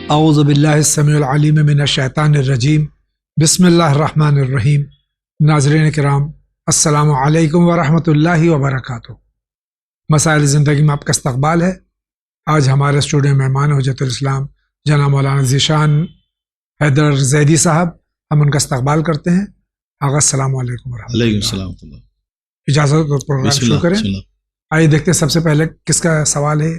اعوذ باللہ السمیع العلیم من الشیطان الرجیم بسم اللہ الرحمن الرحیم۔ ناظرین کرام، السلام علیکم ورحمۃ اللہ وبرکاتہ۔ مسائل زندگی میں آپ کا استقبال ہے۔ آج ہمارے اسٹوڈیو مہمان حجت الاسلام جناب مولانا ذیشان حیدر زیدی صاحب، ہم ان کا استقبال کرتے ہیں۔ آغا السلام علیکم ورحمۃ اللہ۔ علیکم السلام ورحمۃ اللہ۔ اجازت تو پروگرام شروع کریں۔ آئیے دیکھتے ہیں سب سے پہلے کس کا سوال ہے۔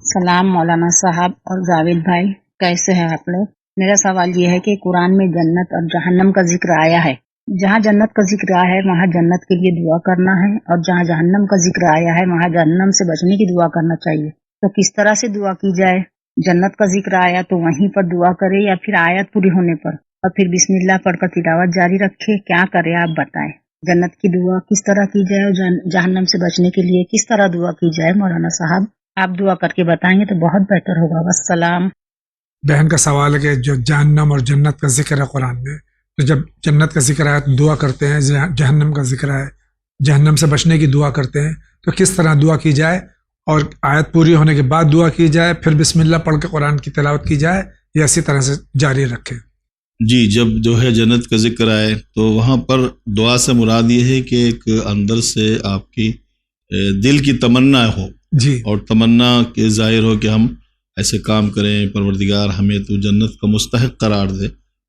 سلام مولانا صاحب اور جاوید بھائی، کیسے ہیں آپ لوگ؟ میرا سوال یہ ہے کہ قرآن میں جنت اور جہنم کا ذکر آیا ہے، جہاں جنت کا ذکر آیا ہے وہاں جنت کے لیے دعا کرنا ہے، اور جہاں جہنم کا ذکر آیا ہے وہاں جہنم سے بچنے کی دعا کرنا چاہیے، تو کس طرح سے دعا کی جائے؟ جنت کا ذکر آیا تو وہیں پر دعا کرے یا پھر آیت پوری ہونے پر اور پھر بسم اللہ پڑھ کر تلاوت جاری رکھے؟ کیا کرے آپ بتائیں؟ جنت کی دعا کس طرح کی جائے اور جہنم سے بچنے کے لیے کس طرح دعا کی جائے؟ مولانا صاحب آپ دعا کر کے بتائیں گے تو بہت بہتر ہوگا۔ والسلام۔ بہن کا سوال ہے کہ جو جہنم اور جنت کا ذکر ہے قرآن میں، تو جب جنت کا ذکر آیا تو دعا کرتے ہیں، جہنم کا ذکر ہے جہنم سے بچنے کی دعا کرتے ہیں، تو کس طرح دعا کی جائے؟ اور آیت پوری ہونے کے بعد دعا کی جائے، پھر بسم اللہ پڑھ کے قرآن کی تلاوت کی جائے، یا اسی طرح سے جاری رکھیں؟ جی، جب جو ہے جنت کا ذکر آئے تو وہاں پر دعا سے مراد یہ ہے کہ ایک اندر سے آپ کی دل کی تمنا ہو، جی، اور تمنا کے ظاہر ہو کہ ہم ایسے کام کریں، پروردگار ہمیں تو جنت کا مستحق قرار دے۔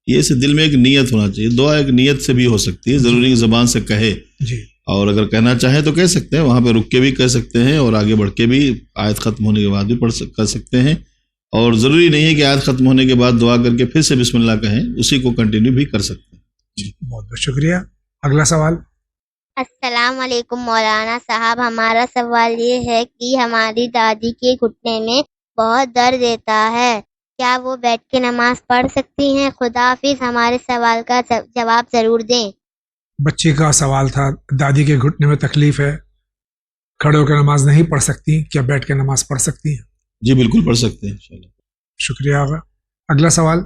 یہ اسے دل میں ایک نیت ہونا چاہیے۔ دعا ایک نیت سے بھی ہو سکتی ہے، ضروری زبان سے کہے، جی، اور اگر کہنا چاہیں تو کہہ سکتے ہیں، وہاں پہ رک کے بھی کہہ سکتے ہیں، اور آگے بڑھ کے بھی آیت ختم ہونے کے بعد بھی کر سکتے ہیں، اور ضروری نہیں ہے کہ آیت ختم ہونے کے بعد دعا کر کے پھر سے بسم اللہ کہیں، اسی کو کنٹینیو بھی کر سکتے ہیں۔ جی، بہت بہت شکریہ۔ اگلا سوال۔ السلام علیکم مولانا صاحب، ہمارا سوال یہ ہے کہ ہماری دادی کے گھٹنے میں بہت درد دیتا ہے، کیا وہ بیٹھ کے نماز پڑھ سکتی ہیں؟ خدا حافظ، ہمارے سوال کا جواب ضرور دیں۔ بچی کا سوال تھا، دادی کے گھٹنے میں تکلیف ہے، کھڑے ہو کر نماز نہیں پڑھ سکتی، کیا بیٹھ کے نماز پڑھ سکتی ہیں؟ جی بالکل پڑھ سکتے ہیں انشاءاللہ۔ شکریہ آغا۔ اگلا سوال۔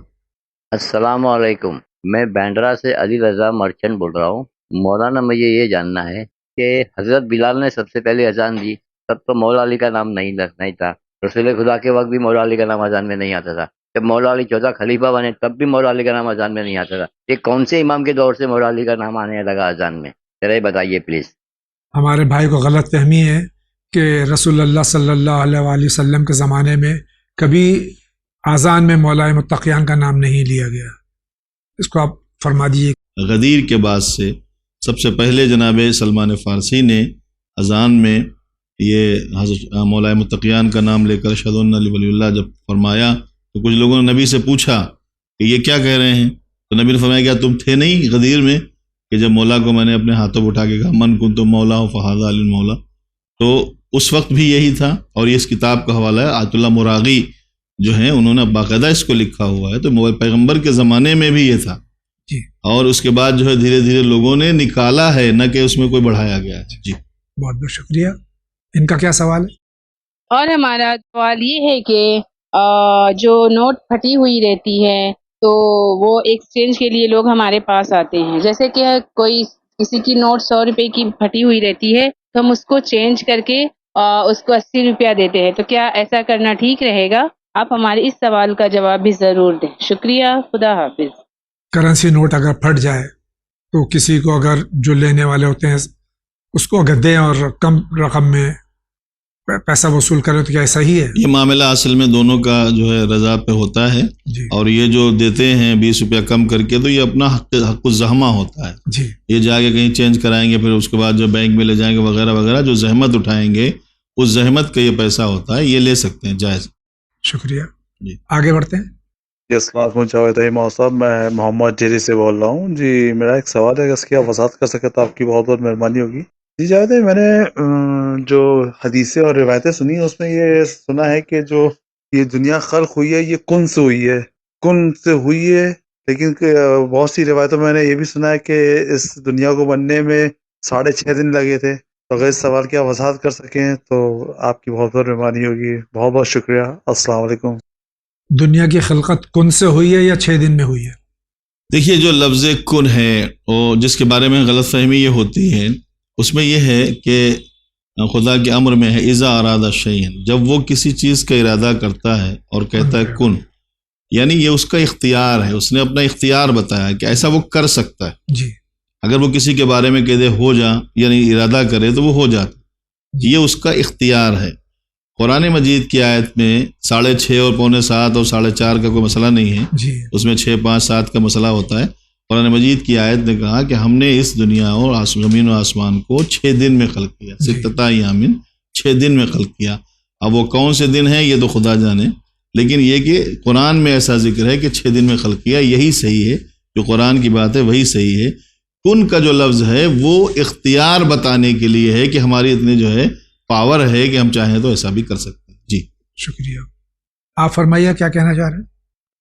السلام علیکم، میں بینڈرا سے علی رضا مرچنٹ بول رہا ہوں۔ مولانا مجھے یہ جاننا ہے کہ حضرت بلال نے سب سے پہلے اذان دی، تب تو مولا علی کا نام نہیں تھا، رسول خدا کے وقت بھی مولا علی کا نام اذان میں نہیں آتا تھا، جب مولا علی چوتھا خلیفہ بنے تب بھی مولا علی کا نام اذان میں نہیں آتا تھا، یہ کون سے امام کے دور سے مولا علی کا نام آنے لگا اذان میں؟ ذرا بتائیے پلیز۔ ہمارے بھائی کو غلط فہمی ہے کہ رسول اللہ صلی اللہ علیہ وآلہ وسلم کے زمانے میں کبھی اذان میں مولا متقیان کا نام نہیں لیا گیا، اس کو آپ فرما دیجیے۔ غدیر کے بعد سے سب سے پہلے جناب سلمان فارسی نے اذان میں یہ حضرت مولا متقیان کا نام لے کر اشہد ان علی ولی اللہ جب فرمایا تو کچھ لوگوں نے نبی سے پوچھا کہ یہ کیا کہہ رہے ہیں، تو نبی نے فرمایا کیا تم تھے نہیں غدیر میں کہ جب مولا کو میں نے اپنے ہاتھوں پہ اٹھا کے کہا من کنت مولا فہذا علی المولا، تو اس وقت بھی یہی تھا۔ اور یہ اس کتاب کا حوالہ ہے، آیت اللہ مراغی جو ہیں انہوں نے باقاعدہ اس کو لکھا ہوا ہے، تو پیغمبر کے زمانے میں بھی یہ تھا، جی، اور اس کے بعد جو ہے دھیرے دھیرے لوگوں نے نکالا ہے، نہ کہ اس میں کوئی بڑھایا گیا ہے۔ جی بہت بہت شکریہ۔ ان کا کیا سوال ہے؟ اور ہمارا سوال یہ ہے کہ جو نوٹ پھٹی ہوئی رہتی ہے تو وہ ایکسچینج کے لیے لوگ ہمارے پاس آتے ہیں، جیسے کہ کوئی کسی کی نوٹ 100 روپے کی پھٹی ہوئی رہتی ہے تو ہم اس کو چینج کر کے اس کو 80 روپیہ دیتے ہیں، تو کیا ایسا کرنا ٹھیک رہے گا؟ آپ ہمارے اس سوال کا جواب بھی ضرور دیں، شکریہ، خدا حافظ۔ کرنسی نوٹ اگر پھٹ جائے تو کسی کو اگر جو لینے والے ہوتے ہیں اس کو اگر دیں اور کم رقم میں پیسہ وصول کریں تو کیا صحیح ہے؟ یہ معاملہ اصل میں دونوں کا جو ہے رضا پہ ہوتا ہے، جی، اور یہ جو دیتے ہیں 20 روپیہ کم کر کے تو یہ اپنا حق الزحمہ ہوتا ہے، جی، یہ جا کے کہیں چینج کرائیں گے، پھر اس کے بعد جو بینک میں لے جائیں گے وغیرہ وغیرہ، جو زحمت اٹھائیں گے اس زحمت کا یہ پیسہ ہوتا ہے، یہ لے سکتے ہیں، جائز۔ شکریہ۔ جی آگے بڑھتے ہیں۔ جی السلام علیکم جاوید احمد صاحب، میں محمد جیری سے بول رہا ہوں۔ جی میرا ایک سوال ہے، اس کی آپ وضاحت کر سکے تو آپ کی بہت بہت مہربانی ہوگی۔ جی جاوید بھائی، میں نے جو حدیثیں اور روایتیں سنی ہیں اس میں یہ سنا ہے کہ جو یہ دنیا خلق ہوئی ہے یہ کن سے ہوئی ہے، کن سے ہوئی ہے، لیکن بہت سی روایتوں میں نے یہ بھی سنا ہے کہ اس دنیا کو بننے میں 6.5 دن لگے تھے، تو اگر اس سوال کی آپ وضاحت کر سکیں تو آپ کی بہت بہت مہربانی ہوگی۔ بہت بہت شکریہ، السلام علیکم۔ دنیا کی خلقت کن سے ہوئی ہے یا 6 دن میں ہوئی ہے؟ دیکھیے، جو لفظ کن ہے اور جس کے بارے میں غلط فہمی یہ ہوتی ہے، اس میں یہ ہے کہ خدا کے امر میں ہے اذا اراد شیئا، جب وہ کسی چیز کا ارادہ کرتا ہے اور کہتا ہے کن، یعنی یہ اس کا اختیار ہے، اس نے اپنا اختیار بتایا کہ ایسا وہ کر سکتا ہے. جی اگر وہ کسی کے بارے میں کہہ دے ہو جا، یعنی ارادہ کرے تو وہ ہو جاتا. یہ اس کا اختیار ہے. قرآن مجید کی آیت میں 6:30 اور 6:45 اور 4:30 کا کوئی مسئلہ نہیں ہے، جی اس میں 6, 5, 7 کا مسئلہ ہوتا ہے. قرآن مجید کی آیت نے کہا کہ ہم نے اس دنیا اور زمین و آسمان کو 6 دن میں خلق کیا، 6 ایام 6 دن میں خلق کیا. اب وہ کون سے دن ہیں یہ تو خدا جانے، لیکن یہ کہ قرآن میں ایسا ذکر ہے کہ 6 دن میں خلق کیا. یہی صحیح ہے، جو قرآن کی بات ہے وہی صحیح ہے. کن کا جو لفظ ہے وہ اختیار بتانے کے لیے ہے کہ ہماری اتنی جو ہے پاور ہے کہ ہم چاہیں تو ایسا بھی کر سکتے ہیں. جی شکریہ. آپ فرمائیے کیا کہنا چاہ رہے ہیں؟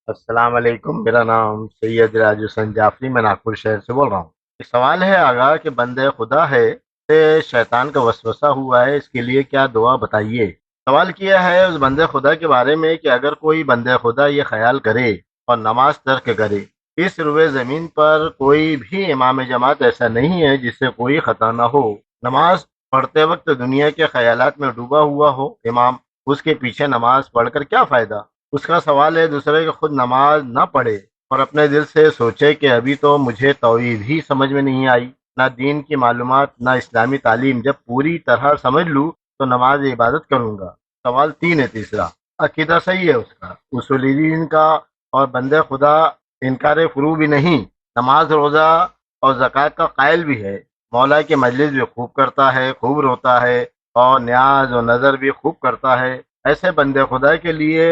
السلام علیکم، میرا نام سید راج حسین جعفری، میں ناگپور شہر سے بول رہا ہوں. ایک سوال ہے آگاہ کہ بندے خدا ہے سے شیطان کا وسوسہ ہوا ہے، اس کے لیے کیا دعا بتائیے. سوال کیا ہے اس بندے خدا کے بارے میں کہ اگر کوئی بندے خدا یہ خیال کرے اور نماز ترک کرے، اس روئے زمین پر کوئی بھی امام جماعت ایسا نہیں ہے جس سے کوئی خطا نہ ہو. نماز پڑھتے وقت دنیا کے خیالات میں ڈوبا ہوا ہو امام، اس کے پیچھے نماز پڑھ کر کیا فائدہ. اس کا سوال ہے دوسرے کہ خود نماز نہ پڑھے اور اپنے دل سے سوچے کہ ابھی تو مجھے توحید ہی سمجھ میں نہیں آئی، نہ دین کی معلومات نہ اسلامی تعلیم، جب پوری طرح سمجھ لوں تو نماز عبادت کروں گا. سوال 3 ہے تیسرا، عقیدہ صحیح ہے اس کا، اصول دین کا اور بندے خدا انکار فروع بھی نہیں، نماز روزہ اور زکوٰۃ کا قائل بھی ہے، مولا کی مجلس بھی خوب کرتا ہے، خوب روتا ہے اور نیاز و نظر بھی خوب کرتا ہے. ایسے بندے خدا کے لیے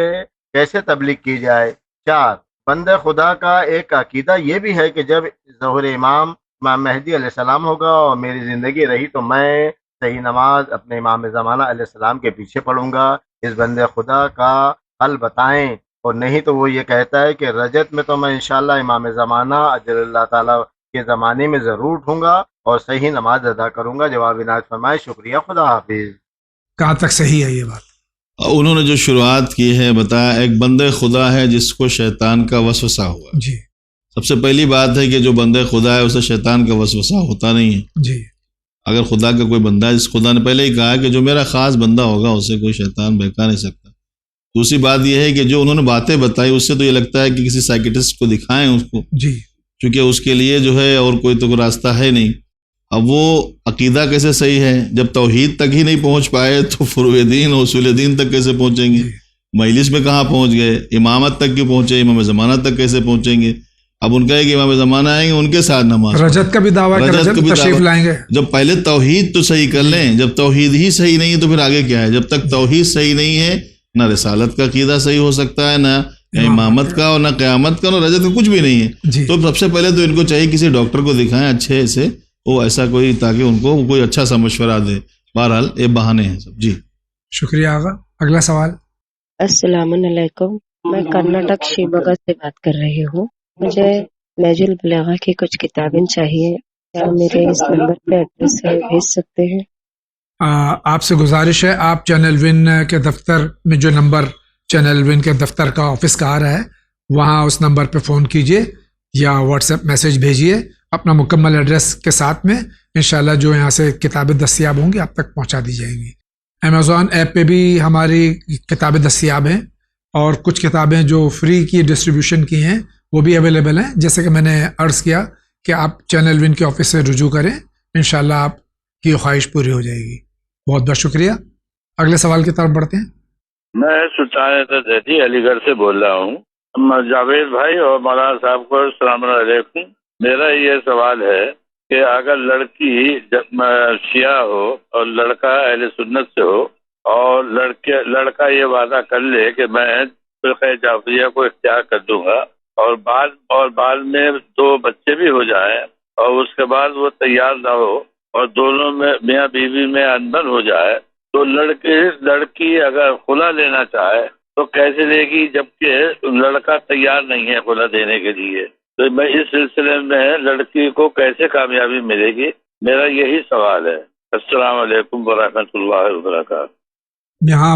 کیسے تبلیغ کی جائے. 4 بندے خدا کا ایک عقیدہ یہ بھی ہے کہ جب ظہور امام مہدی علیہ السلام ہوگا اور میری زندگی رہی تو میں صحیح نماز اپنے امام زمانہ علیہ السلام کے پیچھے پڑھوں گا. اس بندے خدا کا حل بتائیں، اور نہیں تو وہ یہ کہتا ہے کہ رجت میں تو میں انشاءاللہ امام زمانہ اجل اللہ تعالیٰ کے زمانے میں ضرور اٹھوں گا اور صحیح نماز ادا کروں گا. جواب عنایت فرمائے. شکریہ، خدا حافظ. کہاں تک صحیح ہے یہ بات؟ انہوں نے جو شروعات کی ہے بتایا ایک بندے خدا ہے جس کو شیطان کا وسوسہ ہوا. جی سب سے پہلی بات ہے کہ جو بندے خدا ہے اسے شیطان کا وسوسہ ہوتا نہیں ہے. جی اگر خدا کا کوئی بندہ ہے، جس خدا نے پہلے ہی کہا کہ جو میرا خاص بندہ ہوگا اسے کوئی شیطان بہکا نہیں سکتا. دوسری بات یہ ہے کہ جو انہوں نے باتیں بتائی اس سے تو یہ لگتا ہے کہ کسی سائیکٹسٹ کو دکھائیں اس کو، جی چونکہ اس کے لیے جو ہے اور کوئی تو راستہ ہے نہیں. اب وہ عقیدہ کیسے صحیح ہے جب توحید تک ہی نہیں پہنچ پائے تو فروع دین اور اصول دین تک کیسے پہنچیں گے؟ مجلس میں کہاں پہنچ گئے؟ امامت تک کیوں پہنچے؟ امام زمانہ تک کیسے پہنچیں گے؟ اب ان کا ہے کہ امام زمانہ آئیں گے ان کے ساتھ نماز، رجت کا بھی دعویٰ کہ رجت تشریف لائیں گے. جب پہلے توحید تو صحیح کر لیں، جب توحید ہی صحیح نہیں ہے تو پھر آگے کیا ہے؟ جب تک توحید صحیح نہیں ہے نہ رسالت کا عقیدہ صحیح ہو سکتا ہے، نہ امامت کا اور نہ قیامت کا، نہ رجت کا، کچھ بھی نہیں ہے. تو سب سے پہلے تو ان کو چاہیے کسی ڈاکٹر کو دکھائیں اچھے سے، وہ ایسا کوئی، تاکہ ان کو کوئی اچھا سا مشورہ دے. بہرحال یہ بہانے ہیں سب. جی شکریہ آغا. اگلا سوال. السلام علیکم، میں کرناٹک شیوموگا سے بات کر رہی ہوں. مجھے نہج البلاغہ کی کچھ کتابیں چاہیے، کیا میرے اس نمبر پہ ایڈریس سے بھیج سکتے ہیں؟ آپ سے گزارش ہے آپ چینل ون کے دفتر میں جو نمبر چینل ون کے دفتر کا آفس کا آ رہا ہے وہاں اس نمبر پہ فون کیجئے یا واٹس ایپ میسج بھیجیے اپنا مکمل ایڈریس کے ساتھ میں. انشاءاللہ جو یہاں سے کتابیں دستیاب ہوں گی آپ تک پہنچا دی جائیں گی. امیزون ایپ پہ بھی ہماری کتابیں دستیاب ہیں اور کچھ کتابیں جو فری کی ڈسٹریبیوشن کی ہیں وہ بھی اویلیبل ہیں. جیسے کہ میں نے عرض کیا کہ آپ چینل ون کے آفس سے رجوع کریں، انشاءاللہ آپ کی خواہش پوری ہو جائے گی. بہت بہت شکریہ. اگلے سوال کی طرف بڑھتے ہیں. میں سلطان زیدی علی گڑھ سے بول رہا ہوں. جاوید بھائی اور مولانا صاحب کو السلام علیکم. میرا یہ سوال ہے کہ اگر لڑکی شیعہ ہو اور لڑکا اہل سنت سے ہو اور لڑکا یہ وعدہ کر لے کہ میں فرقہ جعفریہ کو اختیار کر دوں گا اور بعد میں 2 بچے بھی ہو جائیں اور اس کے بعد وہ تیار نہ ہو اور دونوں میں میاں بیوی میں انبن ہو جائے تو لڑکی اگر خلا لینا چاہے تو کیسے لے گی جبکہ لڑکا تیار نہیں ہے خلا دینے کے لیے؟ تو میں اس سلسلے میں لڑکی کو کیسے کامیابی ملے گی؟ میرا یہی سوال ہے. السلام علیکم ورحمۃ اللہ وبرکاتہ. یہاں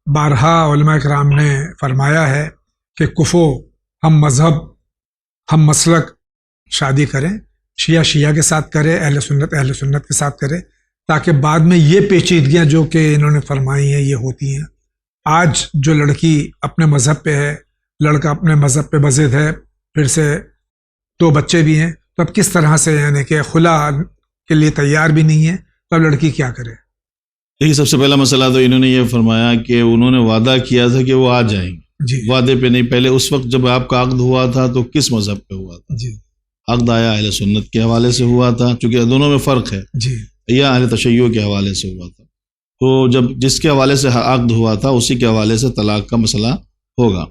بارہا علماء کرام نے فرمایا ہے کہ کفو ہم مذہب ہم مسلک شادی کریں، شیعہ کے ساتھ کرے، اہل سنت کے ساتھ کرے، تاکہ بعد میں یہ پیچیدگیاں جو کہ انہوں نے فرمائی ہیں یہ ہوتی ہیں. آج جو لڑکی اپنے مذہب پہ ہے لڑکا اپنے مذہب پہ بضد ہے، پھر سے 2 بچے بھی ہیں، تو اب کس طرح سے یعنی کہ خلا کے لیے تیار بھی نہیں ہے، تو اب لڑکی کیا کرے؟ دیکھیے، سب سے پہلا مسئلہ تو انہوں نے یہ فرمایا کہ انہوں نے وعدہ کیا تھا کہ وہ آ جائیں گے، جی وعدے پہ نہیں. پہلے اس وقت جب آپ کا عقد ہوا تھا تو کس مذہب پہ ہوا تھا؟ جی عقد آیا اہل سنت کے حوالے سے ہوا تھا، چونکہ دونوں میں فرق ہے، جی یا اہل تشیع کے حوالے سے ہوا تھا. تو جب جس کے حوالے سے عقد ہوا تھا اسی کے حوالے سے طلاق کا مسئلہ ہوگا.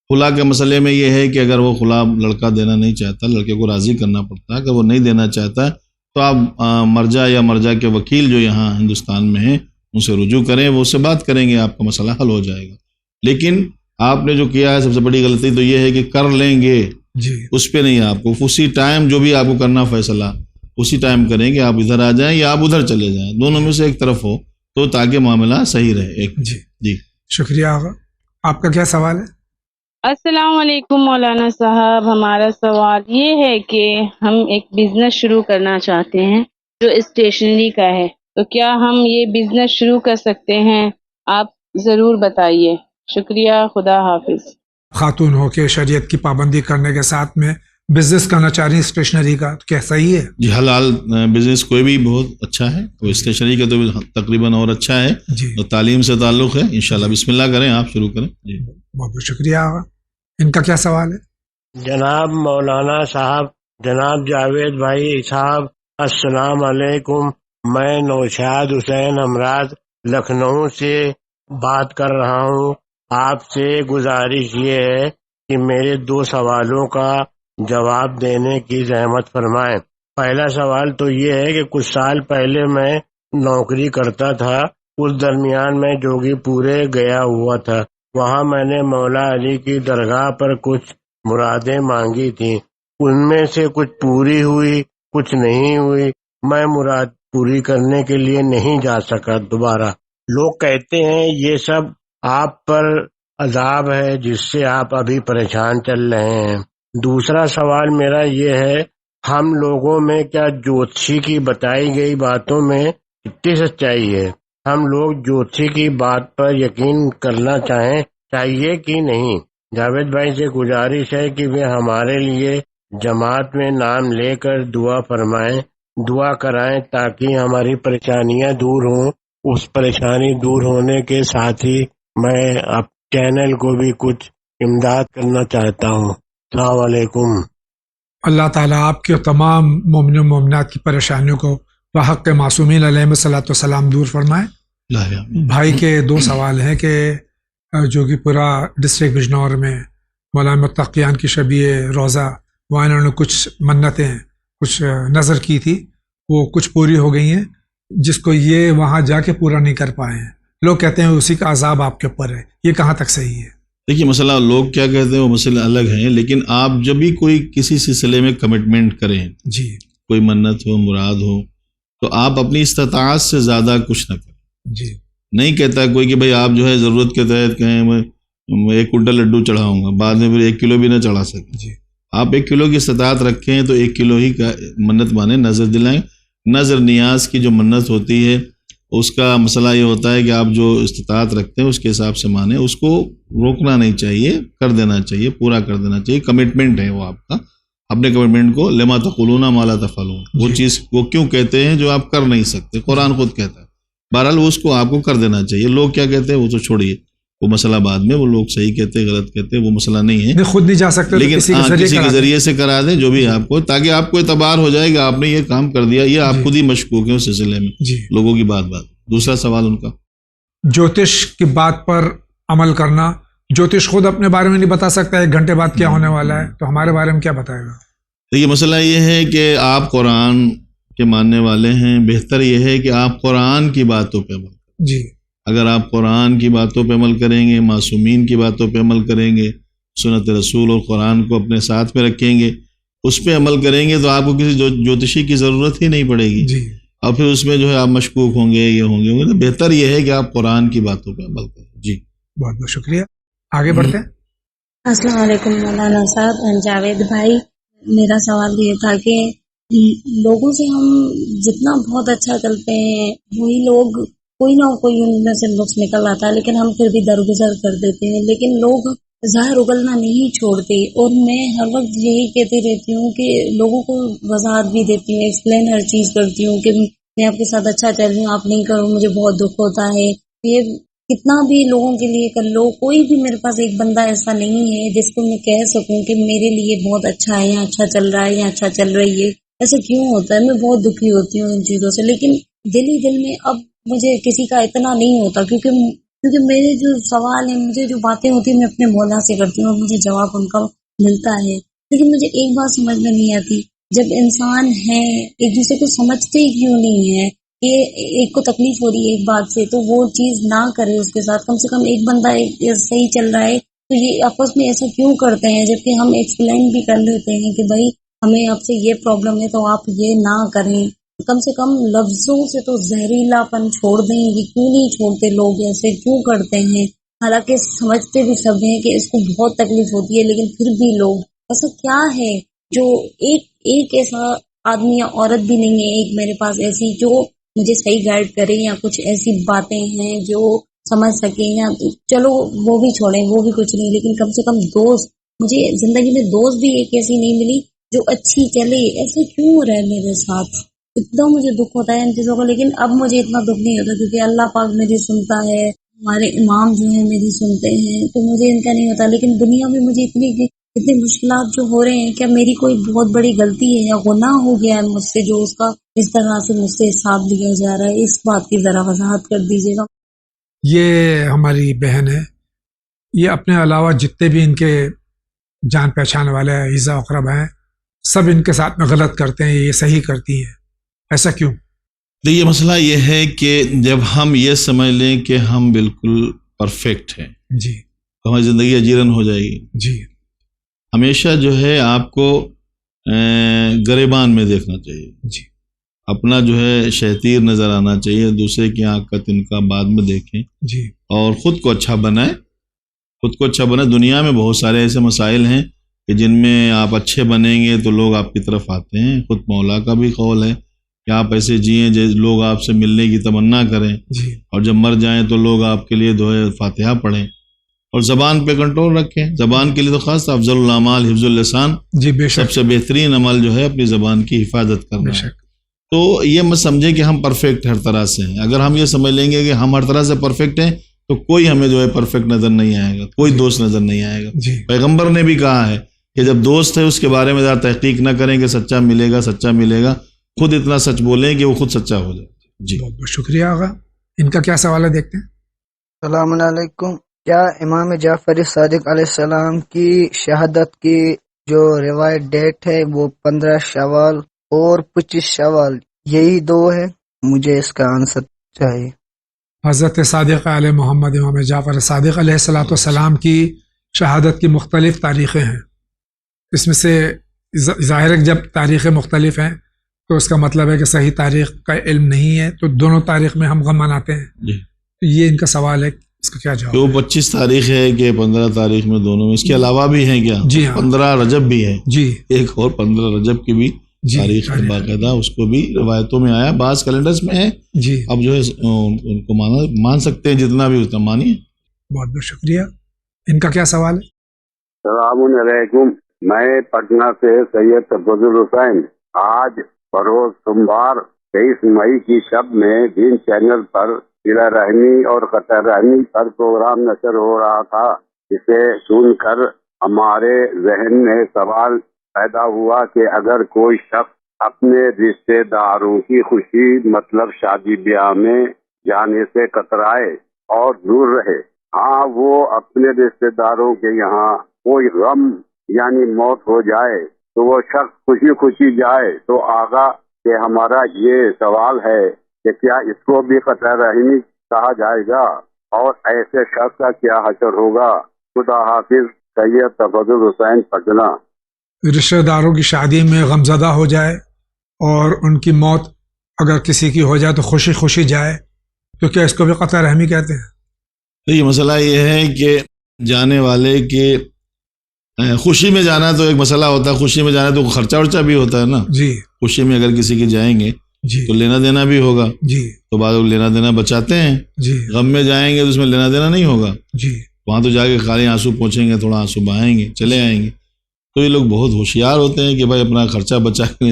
خلا کے مسئلے میں یہ ہے کہ اگر وہ خلا لڑکا دینا نہیں چاہتا، لڑکے کو راضی کرنا پڑتا ہے. اگر وہ نہیں دینا چاہتا تو آپ مرجع یا مرجع کے وکیل جو یہاں ہندوستان میں ہیں ان سے رجوع کریں، وہ اس سے بات کریں گے، آپ کا مسئلہ حل ہو جائے گا. لیکن آپ نے جو کیا ہے سب سے بڑی غلطی تو یہ ہے کہ کر لیں گے، جی اس پہ نہیں. آپ کو اسی ٹائم جو بھی آپ کو کرنا فیصلہ اسی ٹائم کریں گے. آپ ادھر آ جائیں یا آپ ادھر چلے جائیں، دونوں میں سے ایک طرف ہو تو تاکہ معاملہ صحیح رہے. جی شکریہ آغا. آپ کا کیا سوال ہے؟ السلام علیکم مولانا صاحب. ہمارا سوال یہ ہے کہ ہم ایک بزنس شروع کرنا چاہتے ہیں جو اسٹیشنری کا ہے، تو کیا ہم یہ بزنس شروع کر سکتے ہیں؟ آپ ضرور بتائیے. شکریہ. خدا حافظ. خاتون ہو کے شریعت کی پابندی کرنے کے ساتھ میں بزنس کرنا چاہ رہی ہیں اسٹیشنری کا، تو کیا صحیح ہے؟ جی، حلال بزنس کوئی بھی بہت اچھا ہے، وہ اسٹیشنری کا تو تقریباً اور اچھا ہے. جی تو تعلیم سے تعلق ہے، انشاءاللہ بسم اللہ کریں، آپ شروع کریں. جی بہت بہت شکریہ آغا. ان کا کیا سوال ہے؟ جناب مولانا صاحب، جناب جاوید بھائی صاحب، السلام علیکم. میں نوشاد حسین امراض لکھنؤ سے بات کر رہا ہوں. آپ سے گزارش یہ ہے کہ میرے 2 سوالوں کا جواب دینے کی زحمت فرمائیں. پہلا سوال تو یہ ہے کہ کچھ سال پہلے میں نوکری کرتا تھا، اس درمیان میں جوگی پورے گیا ہوا تھا. وہاں میں نے مولا علی کی درگاہ پر کچھ مرادیں مانگی تھیں، ان میں سے کچھ پوری ہوئی، کچھ نہیں ہوئی. میں مراد پوری کرنے کے لیے نہیں جا سکا دوبارہ. لوگ کہتے ہیں یہ سب آپ پر عذاب ہے جس سے آپ ابھی پریشان چل رہے ہیں. دوسرا سوال میرا یہ ہے، ہم لوگوں میں کیا جوتشی کی بتائی گئی باتوں میں کتنی سچائی ہے؟ ہم لوگ جوتشی کی بات پر یقین کرنا چاہیے کہ نہیں؟ جاوید بھائی سے گزارش ہے کہ وہ ہمارے لیے جماعت میں نام لے کر دعا فرمائیں، دعا کرائیں تاکہ ہماری پریشانیاں دور ہوں. اس پریشانی دور ہونے کے ساتھ ہی میں اب چینل کو بھی کچھ امداد کرنا چاہتا ہوں. السلام علیکم. اللہ تعالیٰ آپ کے تمام مومن و مومنات کی پریشانیوں کو بحق معصومین علیہ الصلوۃ والسلام دور فرمائے. بھائی کے 2 سوال ہیں کہ جو کہ پورا ڈسٹرکٹ بجنور میں مولانا متقیان کی شبیہ روزہ، وہاں انہوں نے کچھ منتیں کچھ نظر کی تھی، وہ کچھ پوری ہو گئی ہیں، جس کو یہ وہاں جا کے پورا نہیں کر پائے ہیں. لوگ کہتے ہیں اسی کا عذاب آپ کے اوپر ہے، یہ کہاں تک صحیح ہے؟ دیکھیے، مسئلہ لوگ کیا کہتے ہیں وہ مسئلہ الگ ہیں، لیکن آپ جب بھی کوئی کسی سلسلے میں کمٹمنٹ کریں، جی کوئی منت ہو، مراد ہو، تو آپ اپنی استطاعت سے زیادہ کچھ نہ کریں. جی نہیں کہتا کوئی کہ بھئی آپ جو ہے ضرورت کے تحت کہیں میں 1 کنٹل لڈو چڑھاؤں گا، بعد میں پھر 1 کلو بھی نہ چڑھا سکیں. جی آپ 1 کلو کی استطاعت رکھیں تو 1 کلو ہی کا منت مانیں، نظر دلائیں. نظر نیاز کی جو منت ہوتی ہے اس کا مسئلہ یہ ہوتا ہے کہ آپ جو استطاعت رکھتے ہیں اس کے حساب سے مانیں، اس کو روکنا نہیں چاہیے، کر دینا چاہیے، پورا کر دینا چاہیے. کمٹمنٹ ہے وہ آپ کا، اپنے کمٹمنٹ کو لما تقولون ما لا تفعلون، وہ چیز وہ کیوں کہتے ہیں جو آپ کر نہیں سکتے، قرآن خود کہتا ہے. بہرحال اس کو آپ کو کر دینا چاہیے. لوگ کیا کہتے ہیں وہ تو چھوڑیے، وہ مسئلہ بعد میں، وہ لوگ صحیح کہتے غلط کہتے وہ مسئلہ نہیں ہے. خود نہیں جا سکتے لیکن کسی کے ذریعے سے کرا دیں جو بھی آپ کو، تاکہ آپ کو اعتبار ہو جائے گا آپ نے یہ کام کر دیا. یہ آپ خود ہی مشکوک ہیں اس سلسلے میں لوگوں کی بات. دوسرا سوال ان کا جوتش کی بات پر عمل کرنا. جوتش خود اپنے بارے میں نہیں بتا سکتا 1 گھنٹے بعد کیا ہونے والا ہے، تو ہمارے بارے میں کیا بتائے گا؟ یہ مسئلہ یہ ہے کہ آپ قرآن کے ماننے والے ہیں، بہتر یہ ہے کہ آپ قرآن کی باتوں پہ عمل کریں. جی اگر آپ قرآن کی باتوں پہ عمل کریں گے، معصومین کی باتوں پہ عمل کریں گے، سنت رسول اور قرآن کو اپنے ساتھ میں رکھیں گے، اس پہ عمل کریں گے، تو آپ کو کسی جوتشی کی ضرورت ہی نہیں پڑے گی. جی اور پھر اس میں جو ہے آپ مشکوک ہوں گے، یہ ہوں گے. تو بہتر یہ ہے کہ آپ قرآن کی باتوں پہ عمل کریں. جی بہت بہت شکریہ. آگے بڑھتے ہیں. السلام علیکم مولانا صاحب. جاوید بھائی، میرا سوال یہ تھا کہ لوگوں سے ہم جتنا بہت اچھا چلتے ہیں، وہی لوگ کوئی نہ کوئی ان میں سے نقص نکل آتا ہے، لیکن ہم پھر بھی درگزر کر دیتے ہیں. لیکن لوگ ظاہر اگلنا نہیں چھوڑتے، اور میں ہر وقت یہی کہتی رہتی ہوں کہ لوگوں کو وضاحت بھی دیتی ہوں، ایکسپلین ہر چیز کرتی ہوں کہ میں آپ کے ساتھ اچھا چل رہی ہوں، آپ نہیں کرو مجھے بہت دکھ ہوتا ہے. یہ کتنا بھی لوگوں کے لیے کر لو، کوئی بھی میرے پاس ایک بندہ ایسا نہیں ہے جس کو میں کہہ سکوں کہ میرے لیے بہت اچھا ہے یا اچھا چل رہا ہے یا اچھا چل رہی ہے. ایسا کیوں ہوتا ہے؟ میں بہت دکھی ہوتی ہوں ان چیزوں سے، لیکن دل ہی دل میں اب مجھے کسی کا اتنا نہیں ہوتا، کیونکہ میرے جو سوال ہیں، مجھے جو باتیں ہوتی ہیں، میں اپنے مولا سے کرتی ہوں اور مجھے جواب ان کا ملتا ہے. لیکن مجھے ایک بات سمجھ میں نہیں آتی، جب انسان ہے ایک دوسرے کو سمجھتے ہی کیوں نہیں ہے کہ ایک کو تکلیف ہو رہی ہے ایک بات سے تو وہ چیز نہ کرے اس کے ساتھ. کم سے کم ایک بندہ صحیح چل رہا ہے تو یہ آپس میں ایسا کیوں کرتے ہیں، جبکہ ہم ایکسپلین بھی کر لیتے ہیں کہ بھائی ہمیں آپ سے یہ پرابلم ہے تو آپ یہ نہ کریں. کم سے کم لفظوں سے تو زہریلا پن چھوڑ دیں. یہ کیوں نہیں چھوڑتے لوگ؟ ایسے کیوں کرتے ہیں؟ حالانکہ سمجھتے بھی سب ہیں کہ اس کو بہت تکلیف ہوتی ہے، لیکن پھر بھی لوگ، ایسا کیا ہے جو ایک ایسا آدمی یا عورت بھی نہیں ہے ایک میرے پاس ایسی جو مجھے صحیح گائیڈ کرے، یا کچھ ایسی باتیں ہیں جو سمجھ سکیں، یا چلو وہ بھی چھوڑیں، وہ بھی کچھ نہیں، لیکن کم سے کم دوست، مجھے زندگی میں دوست بھی ایک ایسی نہیں ملی جو اچھی چلے. ایسا کیوں ہو رہا ہے میرے ساتھ؟ اتنا مجھے دکھ ہوتا ہے ان چیزوں کا. لیکن اب مجھے اتنا دکھ نہیں ہوتا کیونکہ اللہ پاک میری سنتا ہے، ہمارے امام جو ہیں میری سنتے ہیں، تو مجھے ان کا نہیں ہوتا. لیکن دنیا میں مجھے اتنی مشکلات جو ہو رہے ہیں، کیا میری کوئی بہت بڑی غلطی ہے یا گناہ ہو گیا ہے مجھ سے جو اس کا اس طرح سے مجھ سے حساب لیا جا رہا ہے؟ اس بات کی ذرا وضاحت کر دیجیے گا. یہ ہماری بہن ہے، یہ اپنے علاوہ جتنے بھی ان کے جان پہچان والے عزیز اقرب ہیں سب ان کے ساتھ میں غلط کرتے ہیں، یہ صحیح کرتی ہیں. ایسا کیوں؟ دیکھیے مسئلہ یہ ہے کہ جب ہم یہ سمجھ لیں کہ ہم بالکل پرفیکٹ ہیں جی تو ہماری زندگی اجیرن ہو جائے گی. جی ہمیشہ جو ہے آپ کو گریبان میں دیکھنا چاہیے، جی اپنا جو ہے شہتیر نظر آنا چاہیے، دوسرے کی آنکھ کا تنکا بعد میں دیکھیں جی اور خود کو اچھا بنائیں. خود کو اچھا بنائیں. دنیا میں بہت سارے ایسے مسائل ہیں کہ جن میں آپ اچھے بنیں گے تو لوگ آپ کی طرف آتے ہیں. خود مولا کا بھی قول ہے کہ آپ ایسے جئیں جیسے لوگ آپ سے ملنے کی تمنا کریں، جی اور جب مر جائیں تو لوگ آپ کے لیے دعائے فاتحہ پڑھیں. اور زبان پہ کنٹرول رکھیں. زبان کے لیے تو خاص افضل الاعمال حفظ اللسان، جی بے شک سب سے بہترین عمل جو ہے اپنی زبان کی حفاظت کرنا بے ہے. شک. تو یہ مت سمجھیں کہ ہم پرفیکٹ ہر طرح سے ہیں. اگر ہم یہ سمجھ لیں گے کہ ہم ہر طرح سے پرفیکٹ ہیں تو کوئی ہمیں جو ہے پرفیکٹ نظر نہیں آئے گا، کوئی دوست نظر نہیں آئے گا. جی پیغمبر نے بھی کہا ہے کہ جب دوست ہے اس کے بارے میں زیادہ تحقیق نہ کریں کہ سچا ملے گا سچا ملے گا، خود اتنا سچ بولیں کہ وہ خود سچا ہو جائے. جی بہت بہت شکریہ آغا. ان کا کیا سوال ہے دیکھتے ہیں. السلام علیکم. کیا امام جعفر صادق علیہ السلام کی شہادت کی جو روایت ڈیٹ ہے وہ 15 شوال اور 25 شوال یہی دو ہے؟ مجھے اس کا آنسر چاہیے. حضرت صادق علیہ محمد امام جعفر صادق علیہ السلام کی شہادت کی مختلف تاریخیں ہیں. اس میں سے ظاہر ہے کہ جب تاریخیں مختلف ہیں تو اس کا مطلب ہے کہ صحیح تاریخ کا علم نہیں ہے، تو دونوں تاریخ میں ہم غم مناتے ہیں. جی یہ ان کا سوال ہے، اس کا کیا جواب کہ وہ 25 تاریخ ہے کہ 15 تاریخ میں دونوں میں، اس کے علاوہ بھی ہیں کیا؟ جی ہاں 15 رجب بھی ہے، جی ایک اور 15 رجب کی بھی جی تاریخ ہے باقاعدہ، اس کو بھی روایتوں میں آیا، بعض کیلنڈرز میں ہے. جی اب جو ہے ان کو مان سکتے ہیں، جتنا بھی اتنا مانیے. بہت بہت شکریہ. ان کا کیا سوال ہے؟ السلام علیکم. میں پٹنہ سے سید تفضل حسین. آج بروز سوموار 23 مئی کی شب میں دین چینل پر صلہ رحمی اور قطع رحمی پر پروگرام نشر ہو رہا تھا، جسے سن کر ہمارے ذہن میں سوال پیدا ہوا کہ اگر کوئی شخص اپنے رشتے داروں کی خوشی مطلب شادی بیاہ میں جانے سے کترائے اور دور رہے، ہاں وہ اپنے رشتے داروں کے یہاں کوئی غم یعنی موت ہو جائے تو وہ شخص خوشی خوشی جائے، تو آگا کہ ہمارا یہ سوال ہے کہ کیا اس کو بھی قطع رحمی کہا جائے گا، اور ایسے شخص کا کیا حشر ہوگا؟ خدا حافظ. سید تفضل حسین پٹنہ. رشتہ داروں کی شادی میں غمزدہ ہو جائے اور ان کی موت اگر کسی کی ہو جائے تو خوشی خوشی جائے، تو کیا اس کو بھی قطع رحمی کہتے ہیں؟ تو یہ مسئلہ یہ ہے کہ جانے والے کے خوشی میں جانا تو ایک مسئلہ ہوتا ہے، خوشی میں جانا تو خرچہ ورچہ بھی ہوتا ہے نا. جی خوشی میں اگر کسی کے جائیں گے جی تو لینا دینا بھی ہوگا، جی تو بعض لوگ لینا دینا بچاتے ہیں. جی غم میں جائیں گے تو اس میں لینا دینا نہیں ہوگا. جی وہاں تو جا کے خالی آنسو پوچھیں گے، تھوڑا آنسو بہائیں گے، چلے آئیں گے. تو یہ لوگ بہت ہوشیار ہوتے ہیں کہ بھائی اپنا خرچہ بچا کے